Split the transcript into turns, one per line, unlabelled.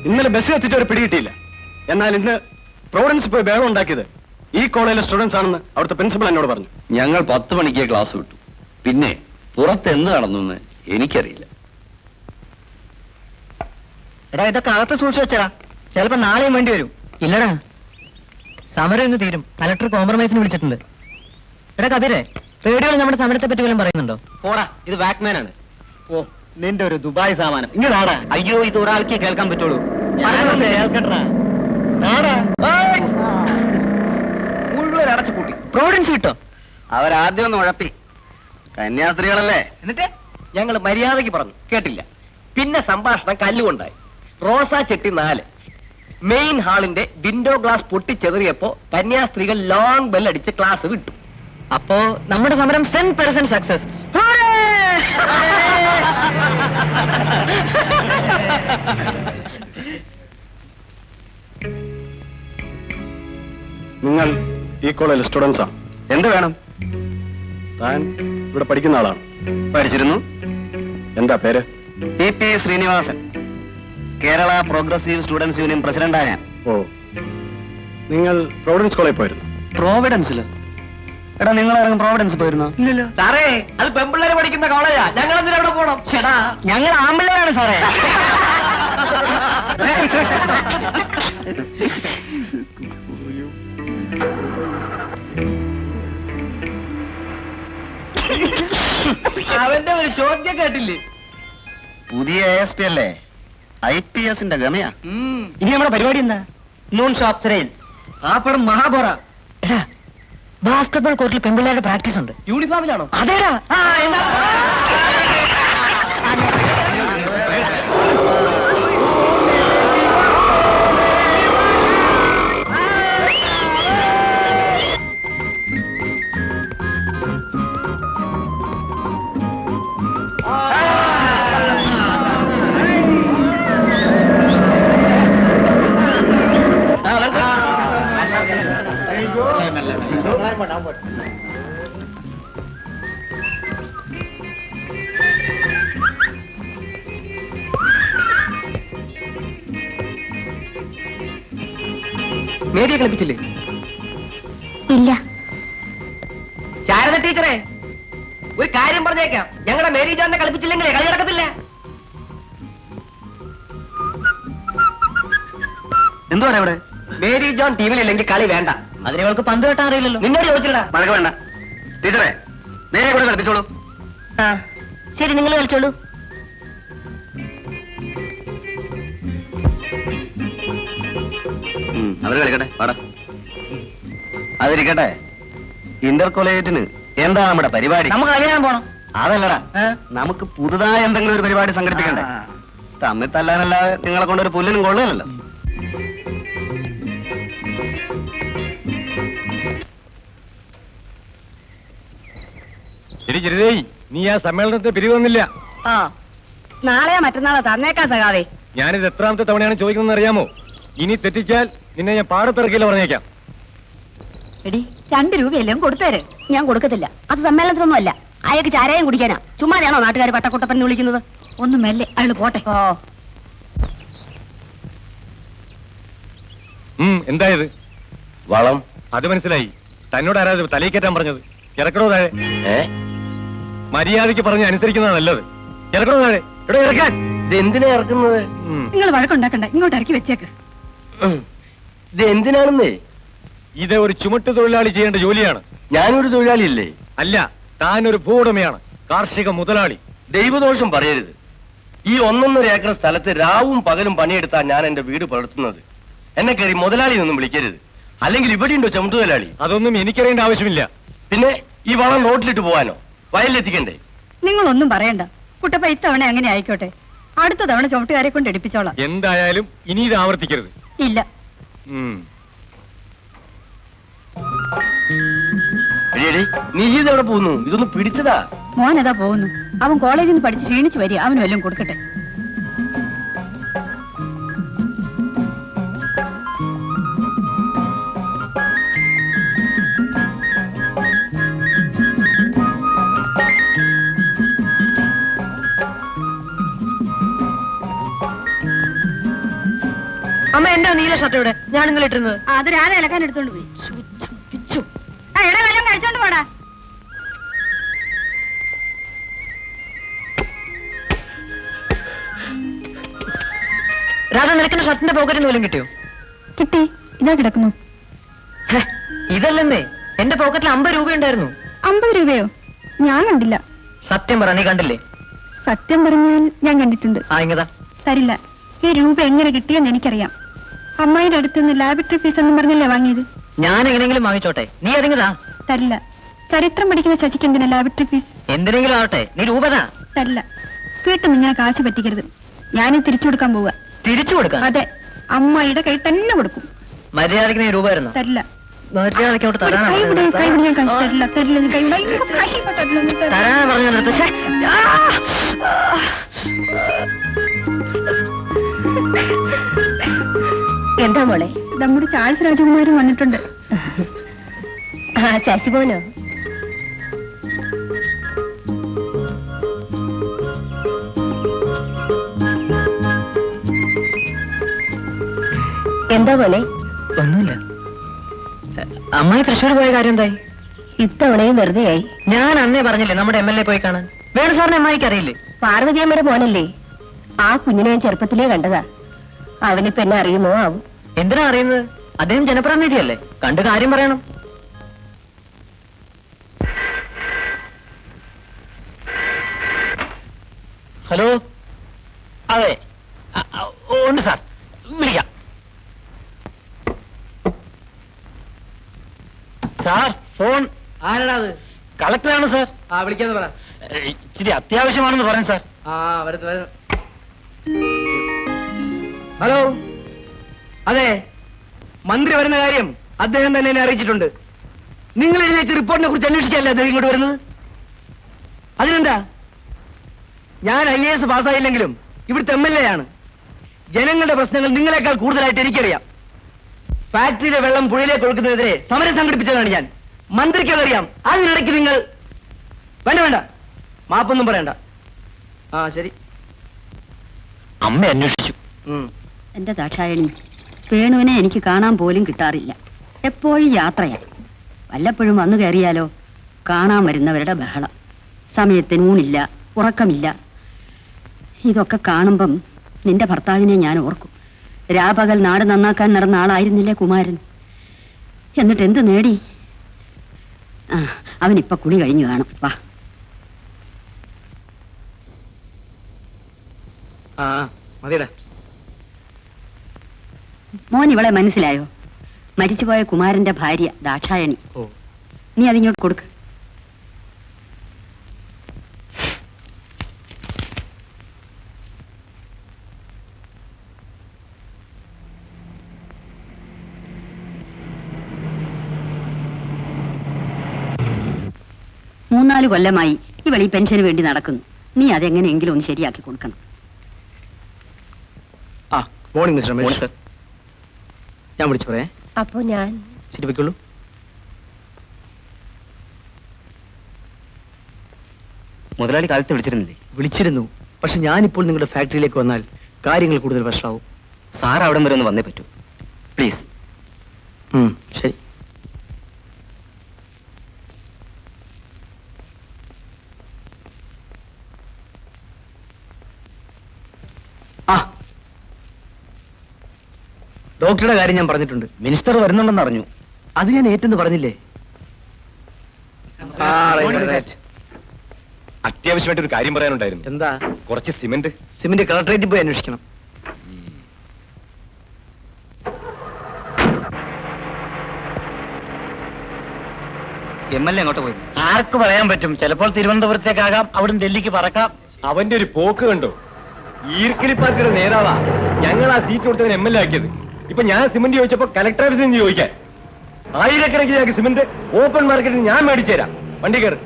ഇന്നലെ ബസ് എത്തിച്ചവരെ പിടികിട്ടിയില്ല. എന്നാൽ ഇന്ന് പ്രോവിഡൻസ് പോയി ബഹളം ഉണ്ടാക്കിയത് ഈ കോളേജിലെ സ്റ്റുഡൻസ് ആണെന്ന് അവിടുത്തെ പ്രിൻസിപ്പൽ എന്നോട് പറഞ്ഞു.
ഞങ്ങൾ 10 മണിക്ക് ക്ലാസ് വിട്ടു. പിന്നെ പുറത്ത് എന്ത് നടന്നു എനിക്കറിയില്ല.
എടാ, ഇതൊക്കെ അകത്ത് സൂക്ഷിച്ചു വെച്ചടാ, ചിലപ്പോ നാളെയും വേണ്ടി വരും. ഇല്ലടാ, സമരം ഇന്ന് തീരും. കലക്ടർ കോംപ്രമൈസിന് വിളിച്ചിട്ടുണ്ട്. എടാ കബീരെ, റേഡിയോയിൽ നമ്മുടെ സമരത്തെ പറ്റി വല്ലതും പറയുന്നുണ്ടോ?
പോടാ, ഇത് വാക്മാൻ ആണ്. ഓ, നിന്റെ ഒരു ദുബായ് സാമാനം ഇങ്ങടാടാ. അയ്യോ, ഇത് ഒരാൾക്ക് കേൾക്കാൻ പറ്റുള്ളൂ.
മുഴുവൻ അടച്ചു കൂട്ടി. പ്രോവിഡൻസ് കിട്ടോ?
അവരാദ്യം ഒന്ന് ഉഴപ്പി. കന്യാസ്ത്രീകളല്ലേ?
എന്നിട്ട് ഞങ്ങൾ മര്യാദയ്ക്ക് പറഞ്ഞു, കേട്ടില്ല. പിന്നെ സംഭാഷണം കല്ലുകൊണ്ടായി. റോസാ ചെട്ടി 4 മെയിൻ ഹാളിന്റെ വിൻഡോ ഗ്ലാസ് പൊട്ടിച്ചെറിയപ്പോ കന്യാസ്ത്രീകൾ ലോങ് ബെൽ അടിച്ച് ക്ലാസ് വിട്ടു. അപ്പോ നമ്മുടെ സമരം 10% സക്സസ്.
നിങ്ങൾ ഈ കോളേജിലെ സ്റ്റുഡൻസാ.
എന്ത് വേണം?
താൻ ഇവിടെ പഠിക്കുന്ന ആളാണ്.
പഠിച്ചിരുന്നു.
എന്താ പേര്?
PP Srinivasan, Kerala progressive students union പ്രസിഡന്റാണ് ഞാൻ.
ഓ, നിങ്ങൾ പ്രോവിഡൻസ് കോളേജിൽ പോയിരുന്നു?
പ്രോവിഡൻസില്? എടാ, നിങ്ങൾ ആരെങ്കിലും പ്രോവിഡൻസ് പോയിരുന്നോ?
ഇല്ലല്ലോ സാറേ, അത് പെമ്പിള്ളേര് പഠിക്കുന്ന കോളേജാ. ഞങ്ങൾ എന്തിനാ അവിടെ പോകണം? ചേട്ടാ, ഞങ്ങൾ ആമ്പിള്ളേരാണ് സാറേ. അവന്റെ ഒരു ചോദ്യം കേട്ടില്ലേ?
പുതിയ ASP അല്ലേ? IPSന്റെ ഗമയാ.
ഇനി നമ്മുടെ പരിപാടി എന്താ? Noon shop sale. ആ പടം മഹാബോറ. ബാസ്കറ്റ്ബോൾ കോർട്ടിൽ പെമ്പിള്ളേരുടെ പ്രാക്ടീസ് ഉണ്ട്. യൂണിഫോമിലാണോ? അതേടാ. മേരിയെ കളിപ്പിച്ചില്ലേ?
ഇല്ല.
ശാരദ ടീച്ചറെ, ഒരു കാര്യം പറഞ്ഞേക്കാം. ഞങ്ങളുടെ മേരി ജോണിനെ കളിപ്പിച്ചില്ലെങ്കിലേ കളി നടക്കത്തില്ല.
എന്തുവാണ് ഇവിടെ?
മേരി ജോൺ ടീമിലില്ലെങ്കിൽ കളി വേണ്ട. അതിനെ അവൾക്ക് പന്ത് കെട്ടാൻ അറിയില്ലല്ലോ. നിന്നോട് ചോദിച്ചിടാ.
മഴക വേണ്ട. ടീച്ചറെ, നേരെ കൂടെ കളിപ്പിച്ചോളൂ.
ആ ശരി, നിങ്ങൾ കളിച്ചോളൂ.
അവര് കളിക്കട്ടെ, പാടാ. അതിരിക്കട്ടെ, ഇന്റർ കോളേജിന് എന്താ നമ്മുടെ പരിപാടി?
നമുക്ക് കളിയാൻ പോണം.
അതല്ലടാ, നമുക്ക് പുതുതായ എന്തെങ്കിലും ഒരു പരിപാടി സംഘടിപ്പിക്കണ്ടേ? തമ്മിൽ തല്ലാനല്ലാതെ നിങ്ങളെ കൊണ്ടൊരു പുല്ലിനും കൊള്ളുകയല്ലോ.
നീ ആ സമ്മേളനത്തെ പിരിവൊന്നില്ല.
നാളെയോ മറ്റന്നാളോ തന്നേക്കാ സഖാവേ.
ഞാനിത് എത്രാമത്തെ തവണയാണ് ചോദിക്കുന്നത് അറിയാമോ? ഇനി തെറ്റിച്ചാൽ നിന്നെ ഞാൻ പാടത്തിറക്കില്ല പറഞ്ഞേക്കാം.
എടി, 2 രൂപയെല്ലാം കൊടുത്തേര്. ഞാൻ കൊടുക്കത്തില്ല. അത് സമ്മേളനത്തിനൊന്നും അല്ല. അയാൾക്ക് ചാരായം കുടിക്കാനാ. ചുമ്മാതെയാണോ നാട്ടുകാർ പട്ടക്കുട്ടപ്പൻ വിളിക്കുന്നത്? ഒന്നും മെല്ലെ, അയാൾ പോട്ടെ. ഓ,
എന്തായത്?
വളം.
അത് മനസ്സിലായി. തന്നോട് ആരാ തലയിൽ കയറ്റാൻ പറഞ്ഞത്? ഇറക്കണോ താഴെ? മര്യാദയ്ക്ക് പറഞ്ഞ് അനുസരിക്കുന്നതാണ് നല്ലത്. ഇറക്കണോ താഴെ? ഇവിടെ ഇറക്കാൻ.
ഇത് എന്തിനാ ഇറക്കുന്നത്?
നിങ്ങൾ വഴക്കുണ്ടാക്കണ്ട, ഇങ്ങോട്ട് ഇറക്കി വെച്ചേക്ക്.
ഇത് എന്തിനാണെന്നേ?
ഇത് ഒരു ചുമട്ട് തൊഴിലാളി ചെയ്യേണ്ട ജോലിയാണ്.
ഞാനൊരു തൊഴിലാളിയല്ലേ?
അല്ല, താനൊരു ഭൂവുടമയാണ്, കാർഷിക മുതലാളി.
ദൈവദോഷം പറയരുത്. ഈ 1.5 ഏക്കർ സ്ഥലത്ത് രാവും പകലും പണിയെടുത്താ ഞാൻ എന്റെ വീട് പുലർത്തുന്നത്. എന്നെ കയറി മുതലാളി ഒന്നും വിളിക്കരുത്. അല്ലെങ്കിൽ ഇവിടെ ഉണ്ടോ ചുമട്ട് തൊഴിലാളി?
അതൊന്നും എനിക്കറിയേണ്ട ആവശ്യമില്ല.
പിന്നെ ഈ വളം റോട്ടിലിട്ട് പോവാനോ? വയലിലെത്തിക്കണ്ടേ?
നിങ്ങളൊന്നും പറയണ്ട. കുട്ടപ്പ ഇത്തവണ അങ്ങനെ ആയിക്കോട്ടെ. അടുത്ത തവണ ചുമട്ടുകാരെ കൊണ്ട് എടുപ്പിച്ചോളാം.
എന്തായാലും ഇനി ഇത് ആവർത്തിക്കരുത്.
ഇല്ല.
നീ ഇതെവിടെ പോകുന്നു? ഇതൊന്ന് പിടിച്ചതാ.
മോനതാ പോകുന്നു. അവൻ കോളേജിൽ നിന്ന് പഠിച്ച് ക്ഷീണിച്ചു വരിക. അവന് വല്ലതും കൊടുക്കട്ടെ.
അമ്മ എന്റെ നീല ഷർട്ട് ഇവിടെ ഞാൻ ഇന്നലെ ഇട്ടിരുന്നത്.
അത് രാവിലെ ഇളക്കാൻ എടുത്തോണ്ട് പോയി. എടാ വല്ലതും കഴിച്ചോണ്ട് പോടാ.
രാധ നിനക്കെന്റെ ഷർട്ടിന്റെ പോക്കറ്റിൽ നിന്ന് വല്ലതും കിട്ടിയോ?
കിട്ടി, ഇതാ കിടക്കുന്നു.
ഇതല്ലെന്നേ, എന്റെ പോക്കറ്റിൽ 50 രൂപ ഉണ്ടായിരുന്നു.
50 രൂപയോ? ഞാൻ കണ്ടില്ല.
സത്യം പറ, നീ കണ്ടില്ലേ?
സത്യം പറഞ്ഞാൽ ഞാൻ കണ്ടിട്ടുണ്ട്.
ആ ഇങ്ങതാ.
തരില്ല. ഈ രൂപ എങ്ങനെ കിട്ടിയെന്ന് എനിക്കറിയാം. അമ്മായിയുടെ അടുത്ത് നിന്ന് ലാബറട്ടറി ഫീസ് എന്നും പറഞ്ഞല്ലേ വാങ്ങിയത്?
ഞാൻ എങ്ങനെയെങ്കിലും വാങ്ങിച്ചോട്ടെ, നീ അതിങ്ങതാ.
തരില്ല. ചരിത്രം പഠിക്കുന്ന ശശിക്ക് എന്തിനാ ലാബറട്ടറി ഫീസ്?
എന്തിനെങ്കിലും ആവട്ടെ, നീ രൂപതാ.
തരില്ല. വീട്ടിൽ നിന്ന് ഞാൻ കാശ് പറ്റിക്കരുത്. ഞാനിത് തിരിച്ചു കൊടുക്കാൻ പോവുക.
തിരിച്ചു കൊടുക്കാം?
അതെ, അമ്മായിയുടെ കൈ തന്നെ കൊടുക്കും.
മര്യാദക്ക് നീ രൂപ ആയിരുന്നു.
തരില്ല.
മര്യാദക്ക് അങ്ങോട്ട്
കൈ വിട്, കൈ വിട്, ഞാൻ കാശ് തരില്ല. തരില്ല, നീ കൈ വിട്. അയ്യോ, കൈ ഇപ്പൊ തരില്ല, നീ തരില്ല.
തരാൻ പറഞ്ഞു.
എന്താ മോളെ? നമ്മുടെ ചാൾസ് രാജകുമാരൻ വന്നിട്ടുണ്ട്. ശശിപോനോ? എന്താ പോലെ?
ഒന്നുമില്ല. അമ്മായി തൃശ്ശൂർ പോയ കാര്യം എന്തായി?
ഇത്തവണയും വെറുതെയായി.
ഞാൻ അന്നേ പറഞ്ഞില്ലേ നമ്മുടെ MLA പോയി കാണാൻ. വേണു സാറിന് അമ്മായിക്ക് അറിയില്ലേ?
പാർവതിയമ്മയുടെ മോനല്ലേ? ആ കുഞ്ഞിനെ ഞാൻ ചെറുപ്പത്തിലേ കണ്ടതാ. അവനിപ്പോ എന്നെ അറിയുമോ ആവും.
എന്തിനാ അറിയുന്നത്? അദ്ദേഹം ജനപ്രതിനിധിയല്ലേ, കണ്ടു കാര്യം പറയണം. ഹലോ, അതെ ഉണ്ട് സാർ, വിളിക്കാം. Sir phone. ആരാടാ അത്? കളക്ടറാണ് സാർ. ആ വിളിക്കാന്ന് പറ. ഇച്ചിരി അത്യാവശ്യമാണെന്ന് പറഞ്ഞു സാർ. ആ വരുന്നു വരുന്നു. ഹലോ, അതെ, മന്ത്രി വരുന്ന കാര്യം അദ്ദേഹം തന്നെ എന്നെ അറിയിച്ചിട്ടുണ്ട്. നിങ്ങൾ എഴുതിയ റിപ്പോർട്ടിനെ കുറിച്ച് അന്വേഷിച്ചല്ലേ അദ്ദേഹം ഇങ്ങോട്ട് വരുന്നത്? അതിനെന്താ? ഞാൻ IAS പാസ്സായില്ലെങ്കിലും ഇവിടുത്തെ MLA ആണ്. ജനങ്ങളുടെ പ്രശ്നങ്ങൾ നിങ്ങളെക്കാൾ കൂടുതലായിട്ട് എനിക്കറിയാം. ഫാക്ടറിയിലെ വെള്ളം പുഴയിലേക്ക് ഒഴുക്കുന്നതിനെതിരെ സമരം സംഘടിപ്പിച്ചതാണ് ഞാൻ. മന്ത്രിക്ക് അതറിയാം. അതിനിടയ്ക്ക് നിങ്ങൾ വേണ്ട വേണ്ട, മാപ്പൊന്നും പറയണ്ട. ആ ശരി. അമ്മ അന്വേഷിച്ചു.
എന്റെ ദാക്ഷായണി, വേണുവിനെ എനിക്ക് കാണാൻ പോലും കിട്ടാറില്ല. എപ്പോഴും യാത്രയാ. വല്ലപ്പോഴും വന്നു കയറിയാലോ കാണാൻ വരുന്നവരുടെ ബഹളം. സമയത്തിന് ഊണില്ല, ഉറക്കമില്ല. ഇതൊക്കെ കാണുമ്പം നിന്റെ ഭർത്താവിനെ ഞാൻ ഓർക്കും. രാപകൽ നാട് നന്നാക്കാൻ നടന്ന ആളായിരുന്നില്ലേ കുമാരൻ? എന്നിട്ട് എന്ത് നേടി? ആ, അവനിപ്പൊ കുളി കഴിഞ്ഞു കാണും. വാ.
മതിയടാ.
മോൻ ഇവളെ മനസ്സിലായോ? മരിച്ചുപോയ കുമാരന്റെ ഭാര്യ ദാക്ഷായണി. നീ അതിങ്ങോട്ട് കൊടുക്ക്. മൂന്നാല് കൊല്ലമായി ഇവൾ ഈ പെൻഷന് വേണ്ടി നടക്കുന്നു. നീ അതെങ്ങനെയെങ്കിലും ഒന്ന് ശരിയാക്കി കൊടുക്കണം.
Morning mister Ramesh. സർ, ഞാൻ വിളിച്ചു പറയാം.
അപ്പോ ഞാൻ
ശരി, വെക്കുള്ളൂ.
മുതലാളി കാലത്ത് വിളിച്ചിരുന്നില്ലേ?
വിളിച്ചിരുന്നു. പക്ഷെ ഞാനിപ്പോൾ നിങ്ങളുടെ ഫാക്ടറിയിലേക്ക് വന്നാൽ കാര്യങ്ങൾ കൂടുതൽ വഷളാവും.
സാർ അവിടം വരെ ഒന്ന് വന്നേ പറ്റൂ, പ്ലീസ്.
ശരി. ആ, ഡോക്ടറുടെ കാര്യം ഞാൻ പറഞ്ഞിട്ടുണ്ട്.
മിനിസ്റ്റർ വരുന്നുണ്ടെന്ന് അറിഞ്ഞു.
അത് ഞാൻ ഏറ്റെന്ന് പറഞ്ഞില്ലേ?
അത്യാവശ്യമായിട്ട് ഒരു കാര്യം പറയാനുണ്ടായിരുന്നു.
എന്താ?
കുറച്ച് സിമന്റ്
കളക്ടറേറ്റിൽ പോയി അന്വേഷിക്കണം.
MLA അങ്ങോട്ട് പോയി.
ആർക്ക് പറയാൻ പറ്റും? ചിലപ്പോൾ തിരുവനന്തപുരത്തേക്കാകാം, അവിടുന്ന് ഡൽഹിക്ക് പറക്കാം.
അവന്റെ ഒരു പോക്ക് കണ്ടോ? ഈർക്കിലി പാർട്ടിയുടെ നേതാവാ. ഞങ്ങൾ ആ സീറ്റ് കൊടുത്തതിന് MLA ആക്കിയത്. ഇപ്പൊ ഞാൻ സിമന്റ് ചോദിച്ചപ്പോ കലക്ടർ ഓഫീസിൽ നിന്ന് ചോദിക്കാൻ. 1000 കണക്കിന് സിമന്റ് ഓപ്പൺ മാർക്കറ്റിൽ ഞാൻ മേടിച്ചു തരാം. വണ്ടി കയറി.